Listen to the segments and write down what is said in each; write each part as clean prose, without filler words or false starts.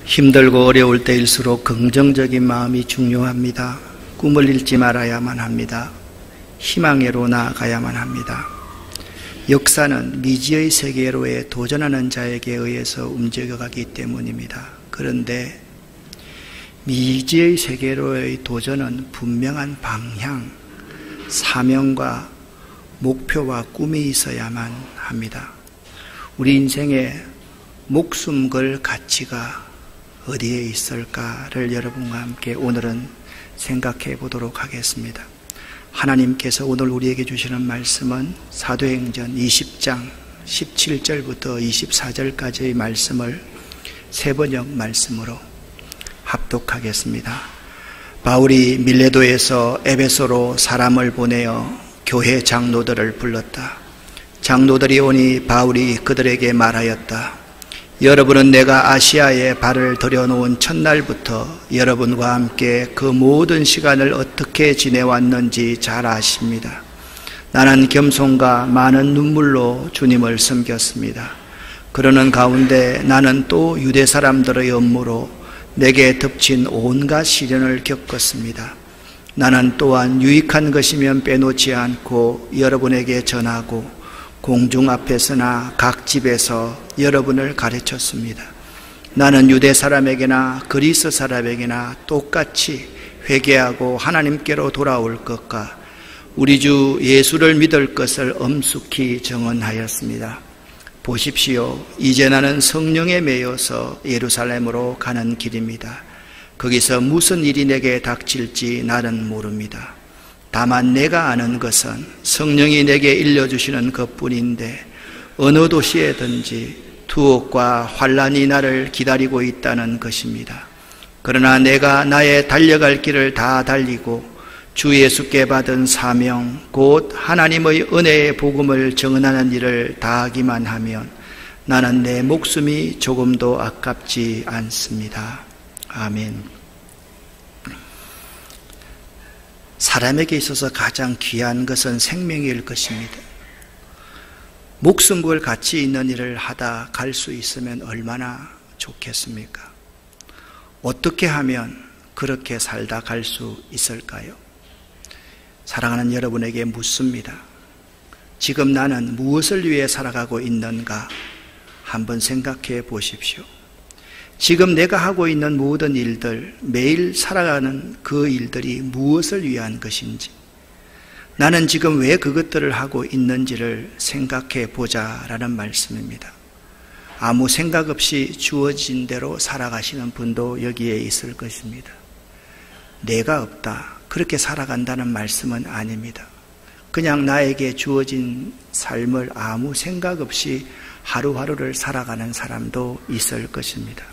힘들고 어려울 때일수록 긍정적인 마음이 중요합니다. 꿈을 잃지 말아야만 합니다. 희망으로 나아가야만 합니다. 역사는 미지의 세계로에 도전하는 자에게 의해서 움직여가기 때문입니다. 그런데 미지의 세계로의 도전은 분명한 방향, 사명과 목표와 꿈이 있어야만 합니다. 우리 인생에 목숨 걸 가치가 어디에 있을까를 여러분과 함께 오늘은 생각해 보도록 하겠습니다. 하나님께서 오늘 우리에게 주시는 말씀은 사도행전 20장 17절부터 24절까지의 말씀을 세번역 말씀으로 합독하겠습니다. 바울이 밀레도에서 에베소로 사람을 보내어 교회 장로들을 불렀다. 장로들이 오니 바울이 그들에게 말하였다. 여러분은 내가 아시아에 발을 들여놓은 첫날부터 여러분과 함께 그 모든 시간을 어떻게 지내왔는지 잘 아십니다. 나는 겸손과 많은 눈물로 주님을 섬겼습니다. 그러는 가운데 나는 또 유대 사람들의 업무로 내게 덮친 온갖 시련을 겪었습니다. 나는 또한 유익한 것이면 빼놓지 않고 여러분에게 전하고 공중 앞에서나 각 집에서 여러분을 가르쳤습니다. 나는 유대 사람에게나 그리스 사람에게나 똑같이 회개하고 하나님께로 돌아올 것과 우리 주 예수를 믿을 것을 엄숙히 증언하였습니다. 보십시오. 이제 나는 성령에 매여서 예루살렘으로 가는 길입니다. 거기서 무슨 일이 내게 닥칠지 나는 모릅니다. 다만 내가 아는 것은 성령이 내게 일러주시는 것뿐인데 어느 도시에든지 투옥과 환난이 나를 기다리고 있다는 것입니다. 그러나 내가 나의 달려갈 길을 다 달리고 주 예수께 받은 사명 곧 하나님의 은혜의 복음을 증언하는 일을 다하기만 하면 나는 내 목숨이 조금도 아깝지 않습니다. 아멘. 사람에게 있어서 가장 귀한 것은 생명일 것입니다. 목숨 걸 가치 있는 일을 하다 갈 수 있으면 얼마나 좋겠습니까? 어떻게 하면 그렇게 살다 갈 수 있을까요? 사랑하는 여러분에게 묻습니다. 지금 나는 무엇을 위해 살아가고 있는가? 한번 생각해 보십시오. 지금 내가 하고 있는 모든 일들, 매일 살아가는 그 일들이 무엇을 위한 것인지, 나는 지금 왜 그것들을 하고 있는지를 생각해 보자라는 말씀입니다. 아무 생각 없이 주어진 대로 살아가시는 분도 여기에 있을 것입니다. 내가 없다, 그렇게 살아간다는 말씀은 아닙니다. 그냥 나에게 주어진 삶을 아무 생각 없이 하루하루를 살아가는 사람도 있을 것입니다.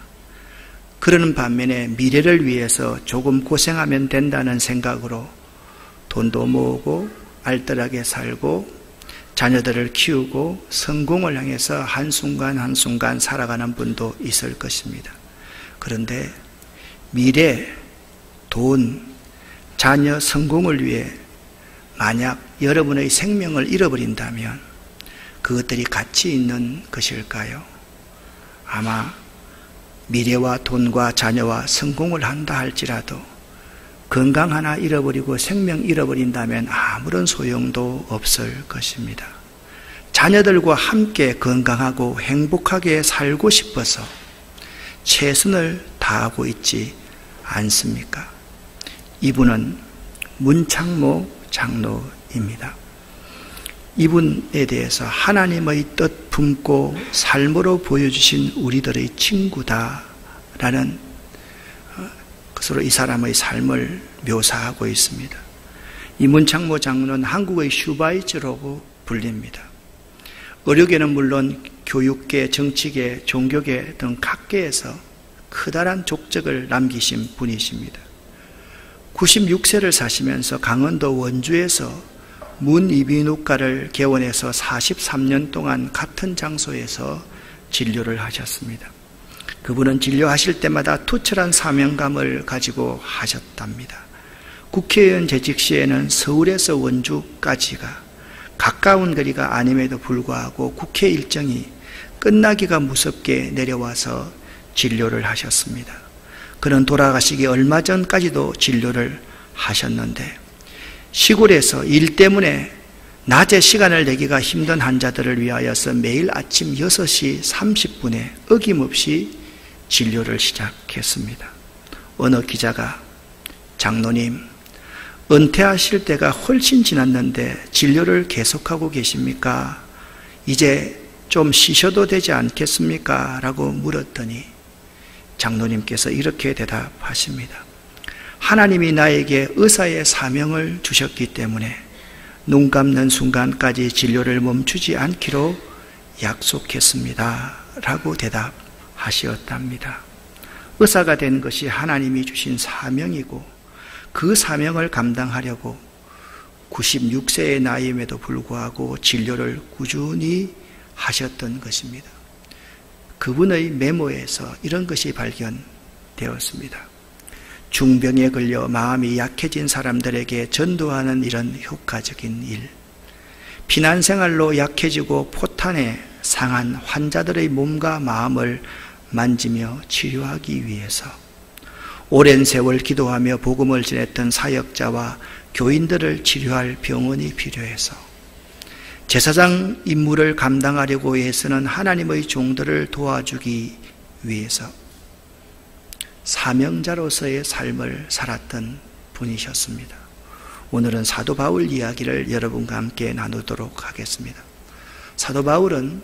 그러는 반면에 미래를 위해서 조금 고생하면 된다는 생각으로 돈도 모으고 알뜰하게 살고 자녀들을 키우고 성공을 향해서 한순간 한순간 살아가는 분도 있을 것입니다. 그런데 미래, 돈, 자녀, 성공을 위해 만약 여러분의 생명을 잃어버린다면 그것들이 가치 있는 것일까요? 아마 미래와 돈과 자녀와 성공을 한다 할지라도 건강 하나 잃어버리고 생명 잃어버린다면 아무런 소용도 없을 것입니다. 자녀들과 함께 건강하고 행복하게 살고 싶어서 최선을 다하고 있지 않습니까? 이분은 문창모 장로입니다. 이분에 대해서 하나님의 뜻 품고 삶으로 보여주신 우리들의 친구다라는 것으로 이 사람의 삶을 묘사하고 있습니다. 이 문창모 장로는 한국의 슈바이처라고 불립니다. 의료계는 물론 교육계, 정치계, 종교계 등 각계에서 커다란 족적을 남기신 분이십니다. 96세를 사시면서 강원도 원주에서 문이비인후과를 개원해서 43년 동안 같은 장소에서 진료를 하셨습니다. 그분은 진료하실 때마다 투철한 사명감을 가지고 하셨답니다. 국회의원 재직 시에는 서울에서 원주까지가 가까운 거리가 아님에도 불구하고 국회 일정이 끝나기가 무섭게 내려와서 진료를 하셨습니다. 그는 돌아가시기 얼마 전까지도 진료를 하셨는데 시골에서 일 때문에 낮에 시간을 내기가 힘든 환자들을 위하여서 매일 아침 6시 30분에 어김없이 진료를 시작했습니다. 어느 기자가 장로님, 은퇴하실 때가 훨씬 지났는데 진료를 계속하고 계십니까? 이제 좀 쉬셔도 되지 않겠습니까? 라고 물었더니 장로님께서 이렇게 대답하십니다. 하나님이 나에게 의사의 사명을 주셨기 때문에 눈 감는 순간까지 진료를 멈추지 않기로 약속했습니다. 라고 대답하셨답니다. 의사가 된 것이 하나님이 주신 사명이고 그 사명을 감당하려고 96세의 나이임에도 불구하고 진료를 꾸준히 하셨던 것입니다. 그분의 메모에서 이런 것이 발견되었습니다. 중병에 걸려 마음이 약해진 사람들에게 전도하는 이런 효과적인 일, 피난생활로 약해지고 포탄에 상한 환자들의 몸과 마음을 만지며 치료하기 위해서 오랜 세월 기도하며 복음을 전했던 사역자와 교인들을 치료할 병원이 필요해서 제사장 임무를 감당하려고 해서는 하나님의 종들을 도와주기 위해서 사명자로서의 삶을 살았던 분이셨습니다. 오늘은 사도 바울 이야기를 여러분과 함께 나누도록 하겠습니다. 사도 바울은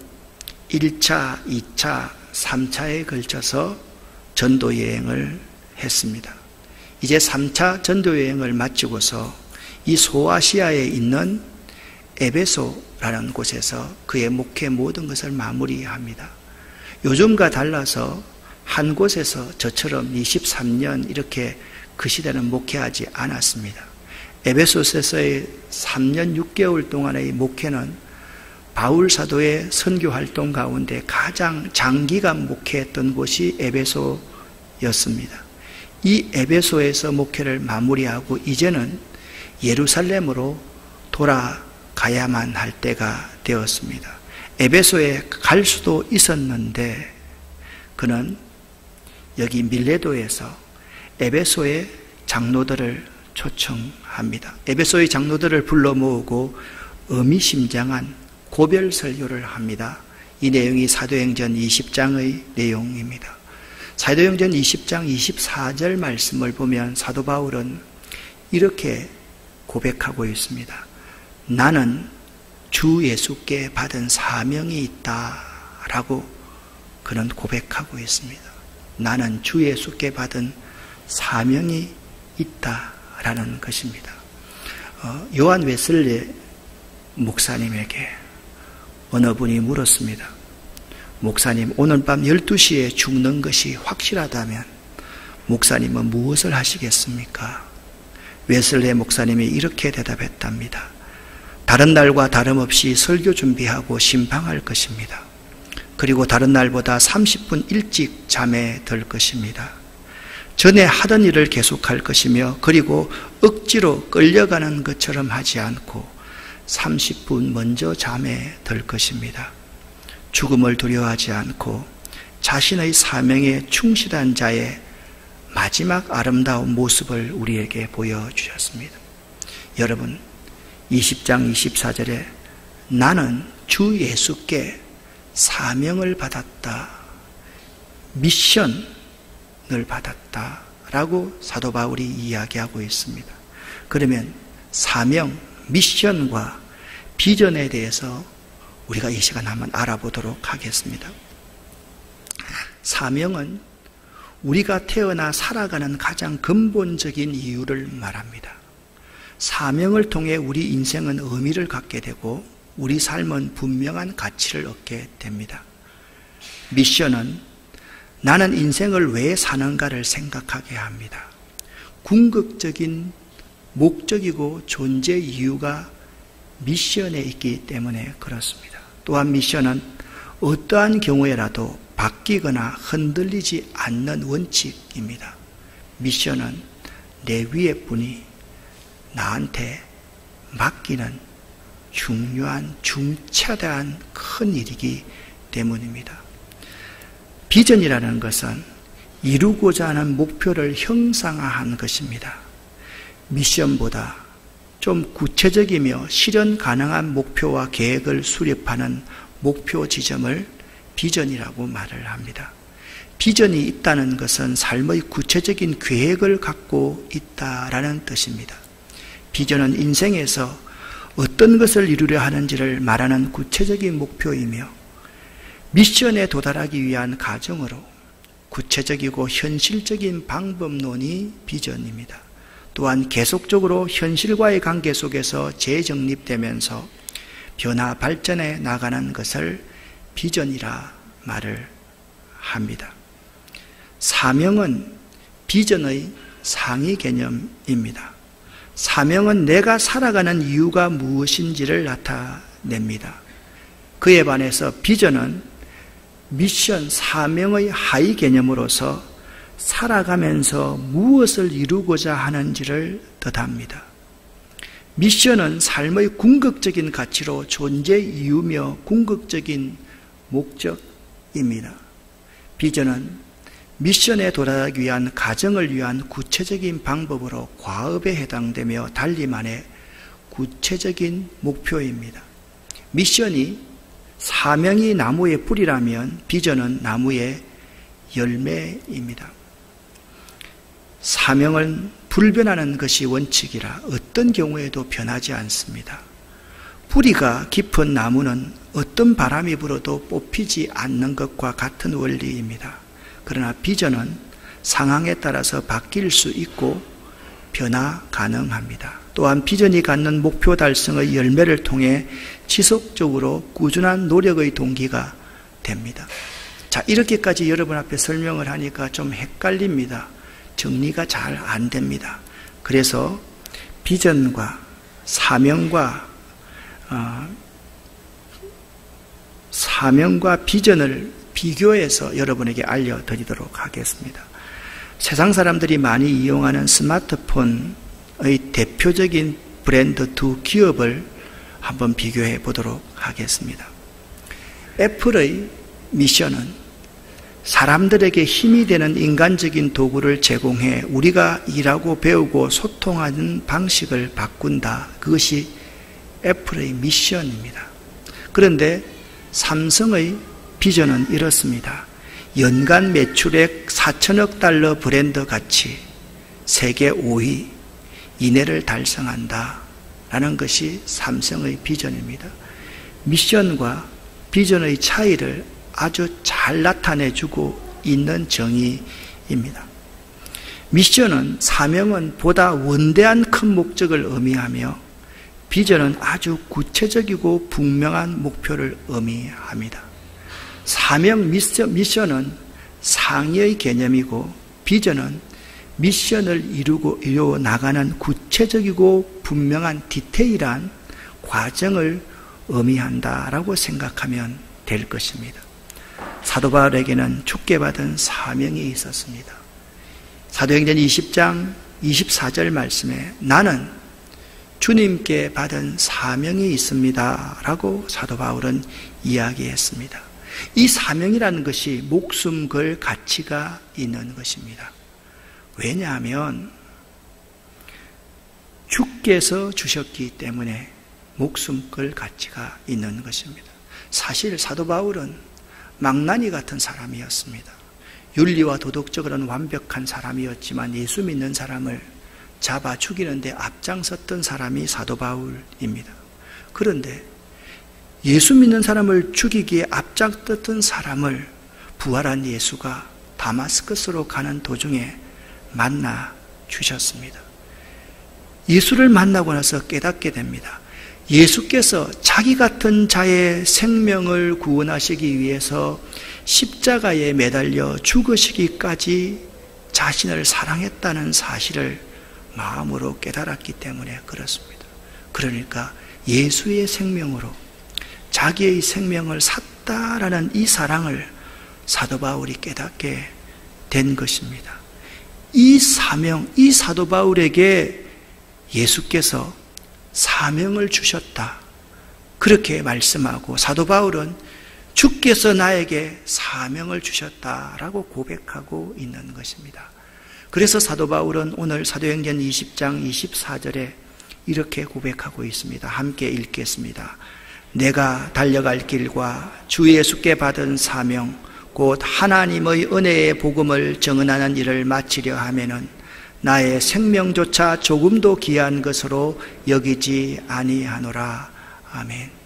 1차, 2차, 3차에 걸쳐서 전도여행을 했습니다. 이제 3차 전도여행을 마치고서 이 소아시아에 있는 에베소라는 곳에서 그의 목회 모든 것을 마무리합니다. 요즘과 달라서 한 곳에서 저처럼 23년 이렇게 그 시대는 목회하지 않았습니다. 에베소서에서의 3년 6개월 동안의 목회는 바울 사도의 선교 활동 가운데 가장 장기간 목회했던 곳이 에베소였습니다. 이 에베소에서 목회를 마무리하고 이제는 예루살렘으로 돌아가야만 할 때가 되었습니다. 에베소에 갈 수도 있었는데 그는 여기 밀레도에서 에베소의 장로들을 초청합니다. 에베소의 장로들을 불러 모으고 의미심장한 고별 설교를 합니다. 이 내용이 사도행전 20장의 내용입니다. 사도행전 20장 24절 말씀을 보면 사도 바울은 이렇게 고백하고 있습니다. 나는 주 예수께 받은 사명이 있다라고 그는 고백하고 있습니다. 나는 주 예수께 받은 사명이 있다라는 것입니다. 요한 웨슬리 목사님에게 어느 분이 물었습니다. 목사님, 오늘 밤 12시에 죽는 것이 확실하다면 목사님은 무엇을 하시겠습니까? 웨슬리 목사님이 이렇게 대답했답니다. 다른 날과 다름없이 설교 준비하고 신방할 것입니다. 그리고 다른 날보다 30분 일찍 잠에 들 것입니다. 전에 하던 일을 계속할 것이며 그리고 억지로 끌려가는 것처럼 하지 않고 30분 먼저 잠에 들 것입니다. 죽음을 두려워하지 않고 자신의 사명에 충실한 자의 마지막 아름다운 모습을 우리에게 보여주셨습니다. 여러분, 20장 24절에 나는 주 예수께 사명을 받았다, 미션을 받았다 라고 사도 바울이 이야기하고 있습니다. 그러면 사명, 미션과 비전에 대해서 우리가 이 시간 한번 알아보도록 하겠습니다. 사명은 우리가 태어나 살아가는 가장 근본적인 이유를 말합니다. 사명을 통해 우리 인생은 의미를 갖게 되고 우리 삶은 분명한 가치를 얻게 됩니다. 미션은 나는 인생을 왜 사는가를 생각하게 합니다. 궁극적인 목적이고 존재 이유가 미션에 있기 때문에 그렇습니다. 또한 미션은 어떠한 경우에라도 바뀌거나 흔들리지 않는 원칙입니다. 미션은 내 위에 분이 나한테 맡기는 중요한 중차대한 큰 일이기 때문입니다. 비전이라는 것은 이루고자 하는 목표를 형상화한 것입니다. 미션보다 좀 구체적이며 실현 가능한 목표와 계획을 수립하는 목표 지점을 비전이라고 말을 합니다. 비전이 있다는 것은 삶의 구체적인 계획을 갖고 있다라는 뜻입니다. 비전은 인생에서 어떤 것을 이루려 하는지를 말하는 구체적인 목표이며 미션에 도달하기 위한 과정으로 구체적이고 현실적인 방법론이 비전입니다. 또한 계속적으로 현실과의 관계 속에서 재정립되면서 변화 발전해 나가는 것을 비전이라 말을 합니다. 사명은 비전의 상위 개념입니다. 사명은 내가 살아가는 이유가 무엇인지를 나타냅니다. 그에 반해서 비전은 미션, 사명의 하위 개념으로서 살아가면서 무엇을 이루고자 하는지를 뜻합니다. 미션은 삶의 궁극적인 가치로 존재 이유며 궁극적인 목적입니다. 비전은 미션에 도달하기 위한 과정을 위한 구체적인 방법으로 과업에 해당되며 달리 말해 구체적인 목표입니다. 미션이 사명이 나무의 뿌리라면 비전은 나무의 열매입니다. 사명은 불변하는 것이 원칙이라 어떤 경우에도 변하지 않습니다. 뿌리가 깊은 나무는 어떤 바람이 불어도 뽑히지 않는 것과 같은 원리입니다. 그러나 비전은 상황에 따라서 바뀔 수 있고 변화 가능합니다. 또한 비전이 갖는 목표 달성의 열매를 통해 지속적으로 꾸준한 노력의 동기가 됩니다. 자, 이렇게까지 여러분 앞에 설명을 하니까 좀 헷갈립니다. 정리가 잘 안 됩니다. 그래서 비전과 사명과 비전을 비교해서 여러분에게 알려드리도록 하겠습니다. 세상 사람들이 많이 이용하는 스마트폰의 대표적인 브랜드 두 기업을 한번 비교해 보도록 하겠습니다. 애플의 미션은 사람들에게 힘이 되는 인간적인 도구를 제공해 우리가 일하고 배우고 소통하는 방식을 바꾼다. 그것이 애플의 미션입니다. 그런데 삼성의 비전은 이렇습니다. 연간 매출액 4천억 달러 브랜드 가치 세계 5위 이내를 달성한다 라는 것이 삼성의 비전입니다. 미션과 비전의 차이를 아주 잘 나타내주고 있는 정의입니다. 미션은, 사명은 보다 원대한 큰 목적을 의미하며 비전은 아주 구체적이고 분명한 목표를 의미합니다. 사명, 미션은 상위의 개념이고 비전은 미션을 이루어 나가는 구체적이고 분명한 디테일한 과정을 의미한다라고 생각하면 될 것입니다. 사도 바울에게는 주께 받은 사명이 있었습니다. 사도행전 20장 24절 말씀에 나는 주님께 받은 사명이 있습니다 라고 사도 바울은 이야기했습니다. 이 사명이라는 것이 목숨 걸 가치가 있는 것입니다. 왜냐하면 주께서 주셨기 때문에 목숨 걸 가치가 있는 것입니다. 사실 사도 바울은 망나니 같은 사람이었습니다. 윤리와 도덕적으로는 완벽한 사람이었지만 예수 믿는 사람을 잡아 죽이는데 앞장섰던 사람이 사도 바울입니다. 그런데 예수 믿는 사람을 죽이기에 앞장섰던 사람을 부활한 예수가 다마스커스로 가는 도중에 만나 주셨습니다. 예수를 만나고 나서 깨닫게 됩니다. 예수께서 자기 같은 자의 생명을 구원하시기 위해서 십자가에 매달려 죽으시기까지 자신을 사랑했다는 사실을 마음으로 깨달았기 때문에 그렇습니다. 그러니까 예수의 생명으로 자기의 생명을 샀다라는 이 사랑을 사도 바울이 깨닫게 된 것입니다. 이 사명, 이 사도 바울에게 예수께서 사명을 주셨다. 그렇게 말씀하고 사도 바울은 주께서 나에게 사명을 주셨다라고 고백하고 있는 것입니다. 그래서 사도 바울은 오늘 사도행전 20장 24절에 이렇게 고백하고 있습니다. 함께 읽겠습니다. 내가 달려갈 길과 주 예수께 받은 사명 곧 하나님의 은혜의 복음을 증언하는 일을 마치려 하면은 나의 생명조차 조금도 귀한 것으로 여기지 아니하노라. 아멘.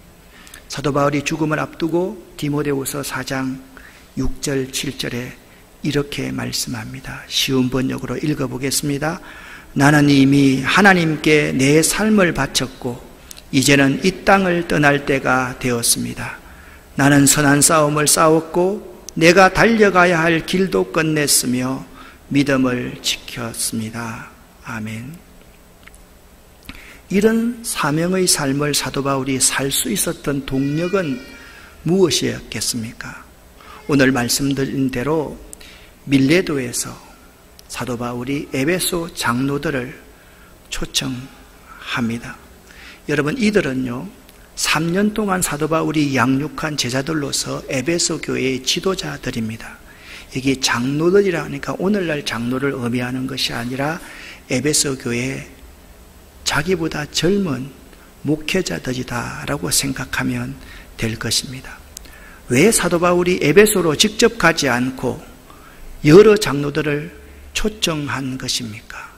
사도 바울이 죽음을 앞두고 디모데후서 4장 6절 7절에 이렇게 말씀합니다. 쉬운 번역으로 읽어보겠습니다. 나는 이미 하나님께 내 삶을 바쳤고 이제는 이 땅을 떠날 때가 되었습니다. 나는 선한 싸움을 싸웠고 내가 달려가야 할 길도 끝냈으며 믿음을 지켰습니다. 아멘. 이런 사명의 삶을 사도 바울이 살 수 있었던 동력은 무엇이었겠습니까? 오늘 말씀드린 대로 밀레도에서 사도 바울이 에베소 장로들을 초청합니다. 여러분, 이들은요 3년 동안 사도 바울이 양육한 제자들로서 에베소 교회의 지도자들입니다. 여기 장로들이라 하니까 오늘날 장로를 의미하는 것이 아니라 에베소 교회 자기보다 젊은 목회자들이다라고 생각하면 될 것입니다. 왜 사도 바울이 에베소로 직접 가지 않고 여러 장로들을 초청한 것입니까?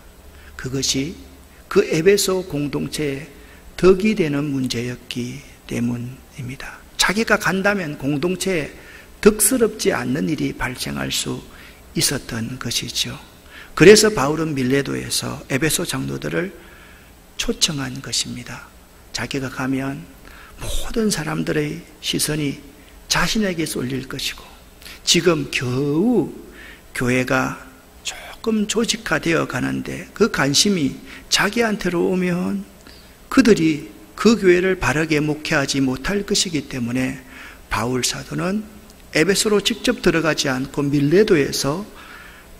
그것이 그 에베소 공동체의 덕이 되는 문제였기 때문입니다. 자기가 간다면 공동체에 덕스럽지 않는 일이 발생할 수 있었던 것이죠. 그래서 바울은 밀레도에서 에베소 장로들을 초청한 것입니다. 자기가 가면 모든 사람들의 시선이 자신에게 쏠릴 것이고 지금 겨우 교회가 조금 조직화되어 가는데 그 관심이 자기한테로 오면 그들이 그 교회를 바르게 목회하지 못할 것이기 때문에 바울 사도는 에베소로 직접 들어가지 않고 밀레도에서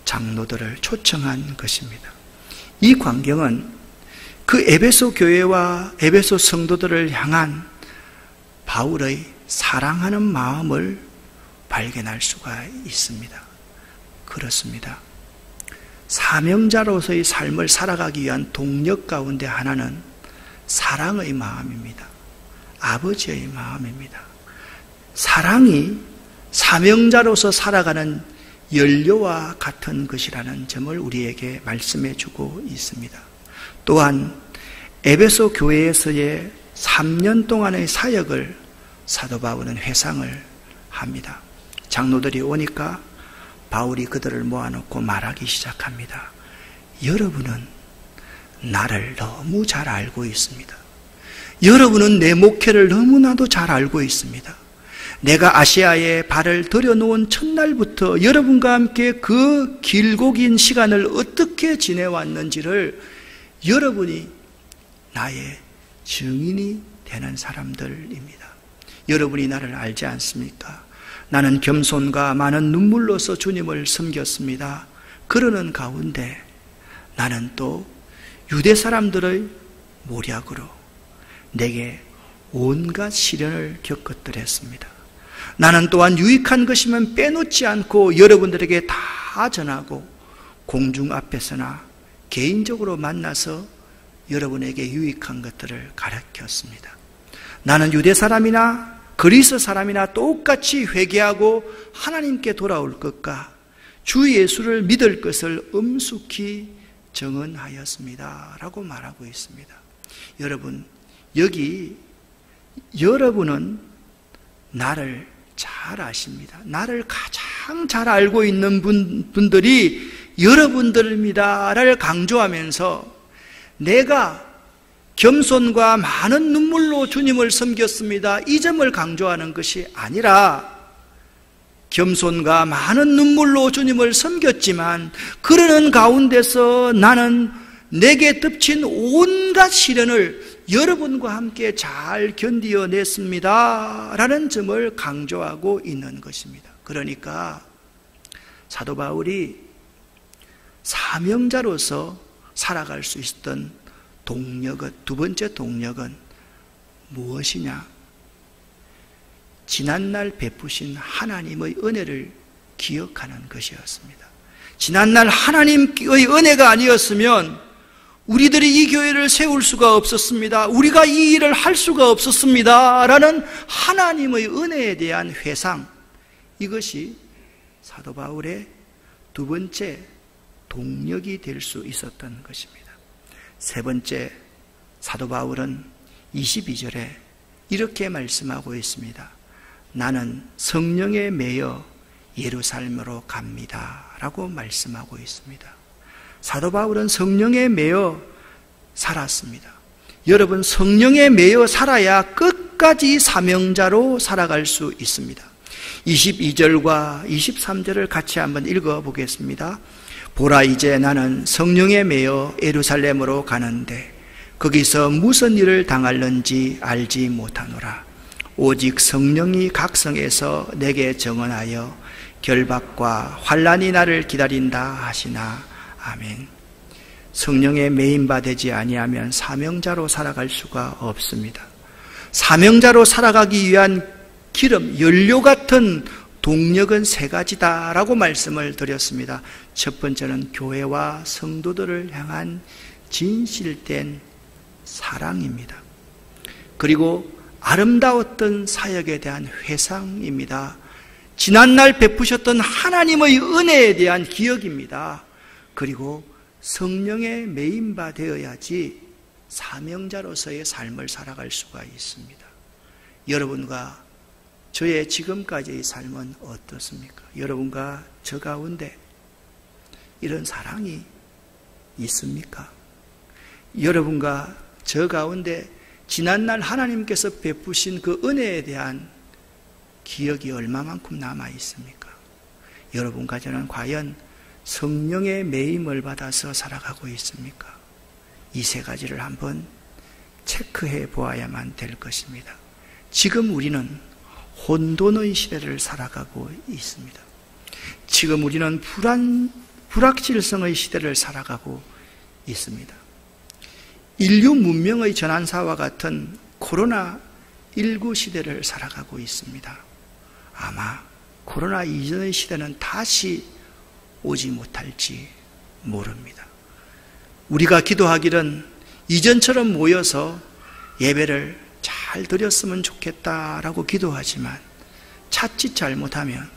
장로들을 초청한 것입니다. 이 광경은 그 에베소 교회와 에베소 성도들을 향한 바울의 사랑하는 마음을 발견할 수가 있습니다. 그렇습니다. 사명자로서의 삶을 살아가기 위한 동력 가운데 하나는 사랑의 마음입니다. 아버지의 마음입니다. 사랑이 사명자로서 살아가는 연료와 같은 것이라는 점을 우리에게 말씀해 주고 있습니다. 또한 에베소 교회에서의 3년 동안의 사역을 사도 바울은 회상을 합니다. 장로들이 오니까 바울이 그들을 모아놓고 말하기 시작합니다. 여러분은 나를 너무 잘 알고 있습니다. 여러분은 내 목회를 너무나도 잘 알고 있습니다. 내가 아시아에 발을 들여놓은 첫날부터 여러분과 함께 그 길고 긴 시간을 어떻게 지내왔는지를 여러분이 나의 증인이 되는 사람들입니다. 여러분이 나를 알지 않습니까? 나는 겸손과 많은 눈물로서 주님을 섬겼습니다. 그러는 가운데 나는 또 유대 사람들의 모략으로 내게 온갖 시련을 겪었더랬습니다. 나는 또한 유익한 것이면 빼놓지 않고 여러분들에게 다 전하고 공중 앞에서나 개인적으로 만나서 여러분에게 유익한 것들을 가르쳤습니다. 나는 유대 사람이나 그리스 사람이나 똑같이 회개하고 하나님께 돌아올 것과 주 예수를 믿을 것을 엄숙히 정언하였습니다 라고 말하고 있습니다. 여러분, 여기 여러분은 나를 잘 아십니다. 나를 가장 잘 알고 있는 분들이 여러분들입니다를 강조하면서 내가 겸손과 많은 눈물로 주님을 섬겼습니다, 이 점을 강조하는 것이 아니라 겸손과 많은 눈물로 주님을 섬겼지만 그러는 가운데서 나는 내게 덮친 온갖 시련을 여러분과 함께 잘 견디어냈습니다 라는 점을 강조하고 있는 것입니다. 그러니까 사도 바울이 사명자로서 살아갈 수 있었던 동력은, 두 번째 동력은 무엇이냐? 지난날 베푸신 하나님의 은혜를 기억하는 것이었습니다. 지난날 하나님의 은혜가 아니었으면 우리들이 이 교회를 세울 수가 없었습니다. 우리가 이 일을 할 수가 없었습니다. 라는 하나님의 은혜에 대한 회상, 이것이 사도 바울의 두 번째 동력이 될 수 있었던 것입니다. 세 번째, 사도 바울은 22절에 이렇게 말씀하고 있습니다. 나는 성령에 매여 예루살렘으로 갑니다. 라고 말씀하고 있습니다. 사도 바울은 성령에 매여 살았습니다. 여러분, 성령에 매여 살아야 끝까지 사명자로 살아갈 수 있습니다. 22절과 23절을 같이 한번 읽어보겠습니다. 보라, 이제 나는 성령에 매여 예루살렘으로 가는데 거기서 무슨 일을 당할는지 알지 못하노라. 오직 성령이 각성에서 내게 정언하여 결박과 환난이 나를 기다린다 하시나. 아멘. 성령에 매인바 되지 아니하면 사명자로 살아갈 수가 없습니다. 사명자로 살아가기 위한 기름, 연료 같은 동력은 세 가지다라고 말씀을 드렸습니다. 첫 번째는 교회와 성도들을 향한 진실된 사랑입니다. 그리고 아름다웠던 사역에 대한 회상입니다. 지난날 베푸셨던 하나님의 은혜에 대한 기억입니다. 그리고 성령에 매인바 되어야지 사명자로서의 삶을 살아갈 수가 있습니다. 여러분과 저의 지금까지의 삶은 어떻습니까? 여러분과 저 가운데 이런 사랑이 있습니까? 여러분과 저 가운데 지난날 하나님께서 베푸신 그 은혜에 대한 기억이 얼마만큼 남아 있습니까? 여러분과 저는 과연 성령의 매임을 받아서 살아가고 있습니까? 이 세 가지를 한번 체크해 보아야만 될 것입니다. 지금 우리는 혼돈의 시대를 살아가고 있습니다. 지금 우리는 불확실성의 시대를 살아가고 있습니다. 인류 문명의 전환사와 같은 코로나19 시대를 살아가고 있습니다. 아마 코로나 이전의 시대는 다시 오지 못할지 모릅니다. 우리가 기도하기는 이전처럼 모여서 예배를 잘 드렸으면 좋겠다라고 기도하지만 자칫 잘못하면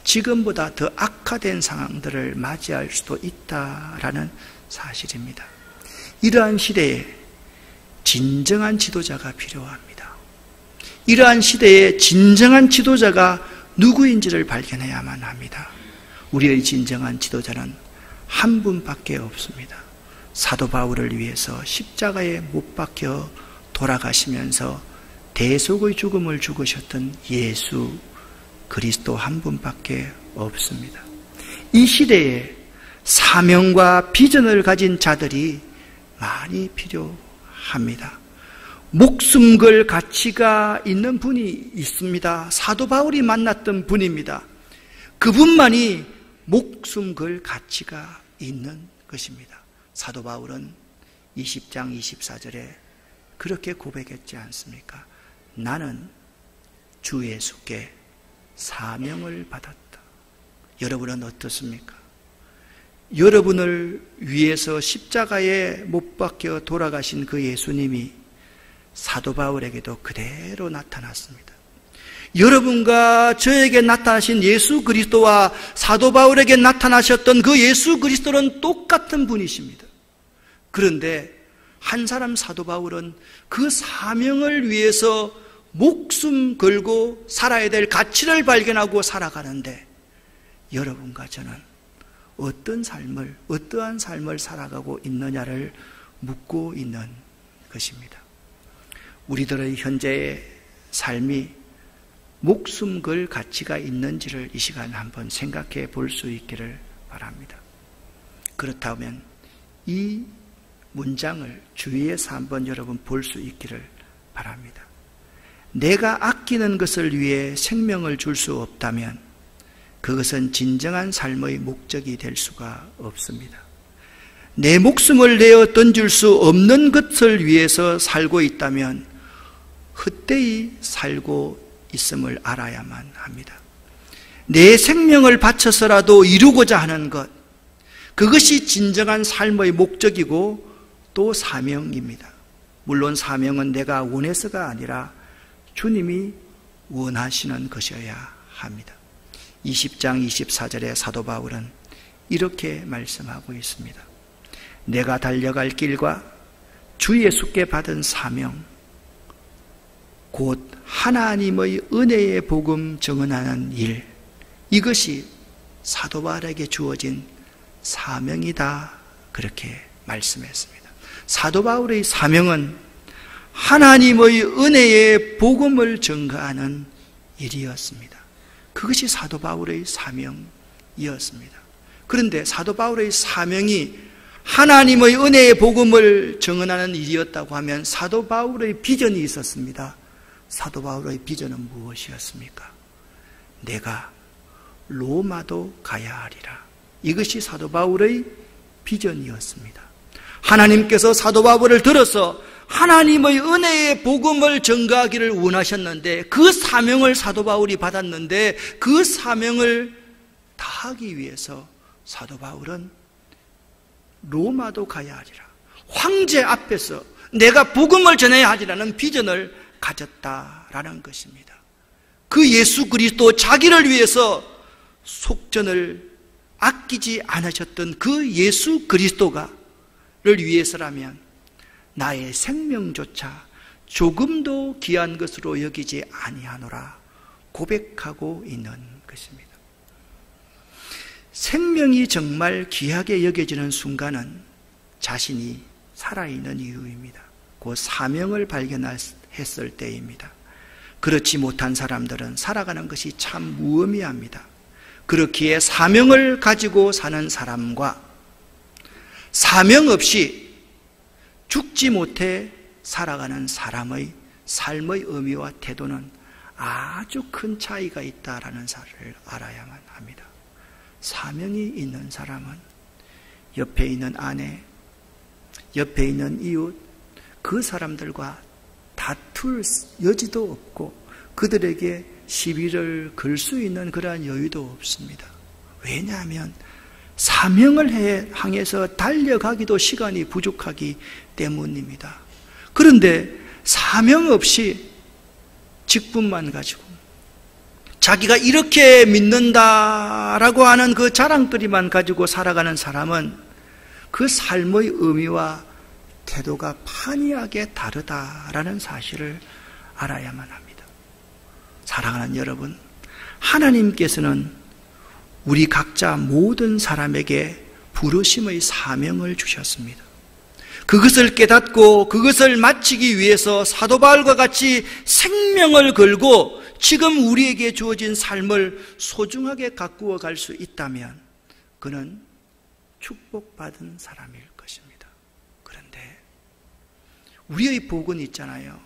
지금보다 더 악화된 상황들을 맞이할 수도 있다라는 사실입니다. 이러한 시대에 진정한 지도자가 필요합니다. 이러한 시대에 진정한 지도자가 누구인지를 발견해야만 합니다. 우리의 진정한 지도자는 한 분밖에 없습니다. 사도 바울을 위해서 십자가에 못 박혀 돌아가시면서 대속의 죽음을 죽으셨던 예수 그리스도 한 분밖에 없습니다. 이 시대에 사명과 비전을 가진 자들이 많이 필요합니다. 목숨 걸 가치가 있는 분이 있습니다. 사도 바울이 만났던 분입니다. 그분만이 목숨 걸 가치가 있는 것입니다. 사도 바울은 20장 24절에 그렇게 고백했지 않습니까? 나는 주 예수께 사명을 받았다. 여러분은 어떻습니까? 여러분을 위해서 십자가에 못 박혀 돌아가신 그 예수님이 사도 바울에게도 그대로 나타났습니다. 여러분과 저에게 나타나신 예수 그리스도와 사도 바울에게 나타나셨던 그 예수 그리스도는 똑같은 분이십니다. 그런데 한 사람 사도 바울은 그 사명을 위해서 목숨 걸고 살아야 될 가치를 발견하고 살아가는데 여러분과 저는 어떠한 삶을 살아가고 있느냐를 묻고 있는 것입니다. 우리들의 현재의 삶이 목숨 걸 가치가 있는지를 이 시간 한번 생각해 볼 수 있기를 바랍니다. 그렇다면 이 문장을 주위에서 한번 여러분 볼 수 있기를 바랍니다. 내가 아끼는 것을 위해 생명을 줄 수 없다면 그것은 진정한 삶의 목적이 될 수가 없습니다. 내 목숨을 내어 던질 수 없는 것을 위해서 살고 있다면 헛되이 살고 있음을 알아야만 합니다. 내 생명을 바쳐서라도 이루고자 하는 것, 그것이 진정한 삶의 목적이고 또 사명입니다. 물론 사명은 내가 원해서가 아니라 주님이 원하시는 것이어야 합니다. 20장 24절에 사도 바울은 이렇게 말씀하고 있습니다. 내가 달려갈 길과 주 예수께 받은 사명, 곧 하나님의 은혜의 복음 증언하는 일, 이것이 사도 바울에게 주어진 사명이다, 그렇게 말씀했습니다. 사도 바울의 사명은 하나님의 은혜의 복음을 증거하는 일이었습니다. 그것이 사도 바울의 사명이었습니다. 그런데 사도 바울의 사명이 하나님의 은혜의 복음을 증언하는 일이었다고 하면 사도 바울의 비전이 있었습니다. 사도 바울의 비전은 무엇이었습니까? 내가 로마도 가야 하리라. 이것이 사도 바울의 비전이었습니다. 하나님께서 사도 바울을 들어서 하나님의 은혜의 복음을 전가하기를 원하셨는데 그 사명을 사도 바울이 받았는데 그 사명을 다하기 위해서 사도 바울은 로마도 가야 하리라, 황제 앞에서 내가 복음을 전해야 하리라는 비전을 가졌다라는 것입니다. 그 예수 그리스도, 자기를 위해서 속전을 아끼지 않으셨던 그 예수 그리스도를 위해서라면 나의 생명조차 조금도 귀한 것으로 여기지 아니하노라 고백하고 있는 것입니다. 생명이 정말 귀하게 여겨지는 순간은 자신이 살아있는 이유입니다. 그 사명을 발견했을 때입니다. 그렇지 못한 사람들은 살아가는 것이 참 무의미합니다. 그렇기에 사명을 가지고 사는 사람과 사명 없이 죽지 못해 살아가는 사람의 삶의 의미와 태도는 아주 큰 차이가 있다라는 사실을 알아야만 합니다. 사명이 있는 사람은 옆에 있는 아내, 옆에 있는 이웃, 그 사람들과 다툴 여지도 없고 그들에게 시비를 걸 수 있는 그러한 여유도 없습니다. 왜냐하면 사명을 향해서 달려가기도 시간이 부족하기 때문입니다. 그런데 사명 없이 직분만 가지고 자기가 이렇게 믿는다라고 하는 그 자랑거리만 가지고 살아가는 사람은 그 삶의 의미와 태도가 판이하게 다르다라는 사실을 알아야만 합니다. 사랑하는 여러분, 하나님께서는 우리 각자 모든 사람에게 부르심의 사명을 주셨습니다. 그것을 깨닫고 그것을 마치기 위해서 사도 바울과 같이 생명을 걸고 지금 우리에게 주어진 삶을 소중하게 가꾸어 갈 수 있다면 그는 축복받은 사람일 것입니다. 그런데 우리의 복은 있잖아요.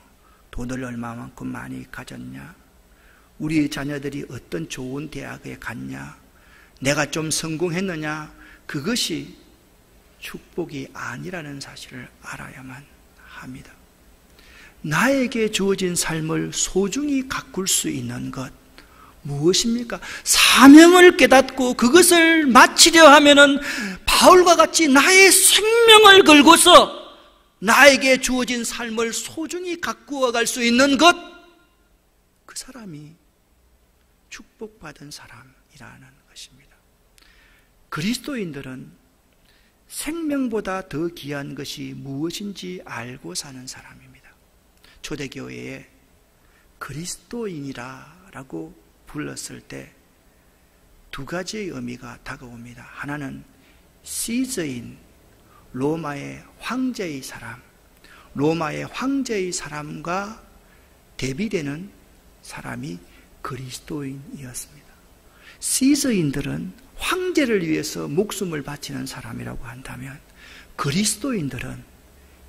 돈을 얼마만큼 많이 가졌냐, 우리 자녀들이 어떤 좋은 대학에 갔냐, 내가 좀 성공했느냐, 그것이 축복이 아니라는 사실을 알아야만 합니다. 나에게 주어진 삶을 소중히 가꿀 수 있는 것 무엇입니까? 사명을 깨닫고 그것을 마치려 하면은 바울과 같이 나의 생명을 걸고서 나에게 주어진 삶을 소중히 가꾸어 갈 수 있는 것, 그 사람이 축복받은 사람이라는 것입니다. 그리스도인들은 생명보다 더 귀한 것이 무엇인지 알고 사는 사람입니다. 초대교회에 그리스도인이라고 불렀을 때 두 가지의 의미가 다가옵니다. 하나는 시저인, 로마의 황제의 사람, 로마의 황제의 사람과 대비되는 사람이 그리스도인이었습니다. 시저인들은 황제를 위해서 목숨을 바치는 사람이라고 한다면 그리스도인들은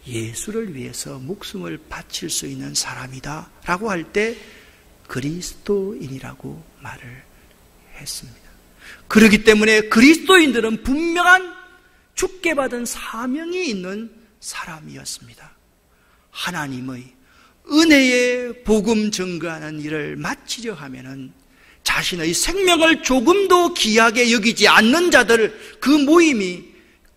예수를 위해서 목숨을 바칠 수 있는 사람이다 라고 할 때 그리스도인이라고 말을 했습니다. 그렇기 때문에 그리스도인들은 분명한 주께 받은 사명이 있는 사람이었습니다. 하나님의 은혜의 복음 증거하는 일을 마치려 하면은 자신의 생명을 조금도 귀하게 여기지 않는 자들, 그 모임이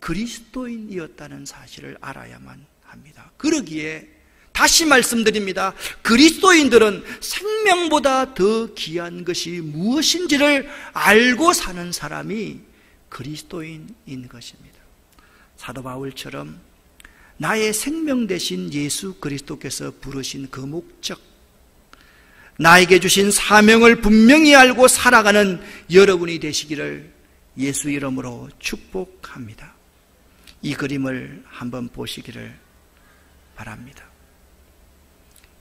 그리스도인이었다는 사실을 알아야만 합니다. 그러기에 다시 말씀드립니다. 그리스도인들은 생명보다 더 귀한 것이 무엇인지를 알고 사는 사람이 그리스도인인 것입니다. 사도 바울처럼 나의 생명 대신 예수 그리스도께서 부르신 그 목적, 나에게 주신 사명을 분명히 알고 살아가는 여러분이 되시기를 예수 이름으로 축복합니다. 이 그림을 한번 보시기를 바랍니다.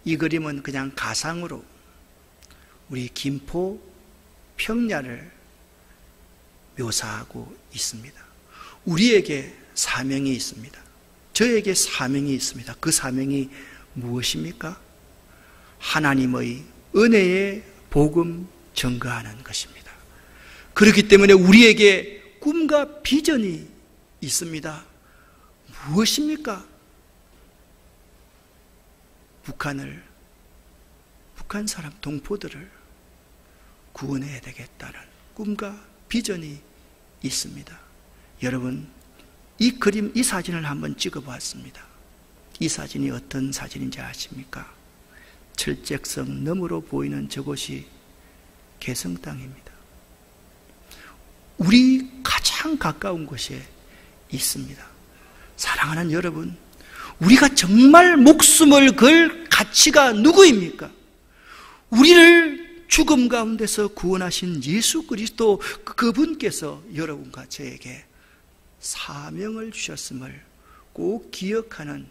이 그림은 그냥 가상으로 우리 김포 평야를 묘사하고 있습니다. 우리에게 사명이 있습니다. 저에게 사명이 있습니다. 그 사명이 무엇입니까? 하나님의 은혜의 복음 증거하는 것입니다. 그렇기 때문에 우리에게 꿈과 비전이 있습니다. 무엇입니까? 북한 사람 동포들을 구원해야 되겠다는 꿈과 비전이 있습니다. 여러분, 이 그림, 이 사진을 한번 찍어봤습니다. 이 사진이 어떤 사진인지 아십니까? 철책성 너머로 보이는 저곳이 개성 땅입니다. 우리 가장 가까운 곳에 있습니다. 사랑하는 여러분, 우리가 정말 목숨을 걸 가치가 누구입니까? 우리를 죽음 가운데서 구원하신 예수 그리스도, 그분께서 여러분과 저에게 사명을 주셨음을 꼭 기억하는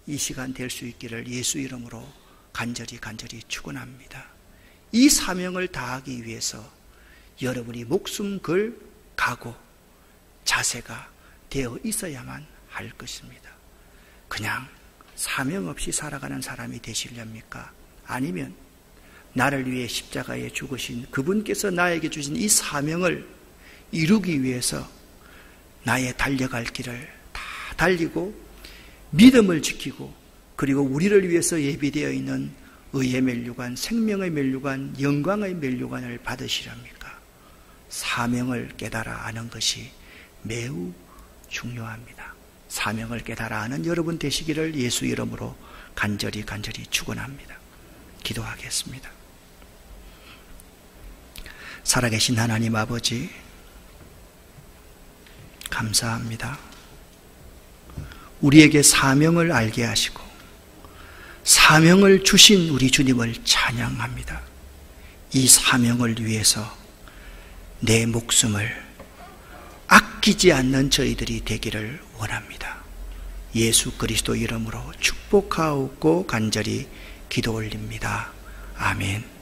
이 시간 될 수 있기를 예수 이름으로 간절히 축원합니다. 이 사명을 다하기 위해서 여러분이 목숨 걸 각오, 자세가 되어 있어야만 할 것입니다. 그냥 사명 없이 살아가는 사람이 되시렵니까? 아니면 나를 위해 십자가에 죽으신 그분께서 나에게 주신 이 사명을 이루기 위해서 나의 달려갈 길을 다 달리고 믿음을 지키고, 그리고 우리를 위해서 예비되어 있는 의의 면류관, 생명의 면류관, 영광의 면류관을 받으시렵니까? 사명을 깨달아 아는 것이 매우 중요합니다. 사명을 깨달아 아는 여러분 되시기를 예수 이름으로 간절히 축원합니다. 기도하겠습니다. 살아계신 하나님 아버지, 감사합니다. 우리에게 사명을 알게 하시고 사명을 주신 우리 주님을 찬양합니다. 이 사명을 위해서 내 목숨을 아끼지 않는 저희들이 되기를 원합니다. 예수 그리스도 이름으로 축복하옵고 간절히 기도 올립니다. 아멘.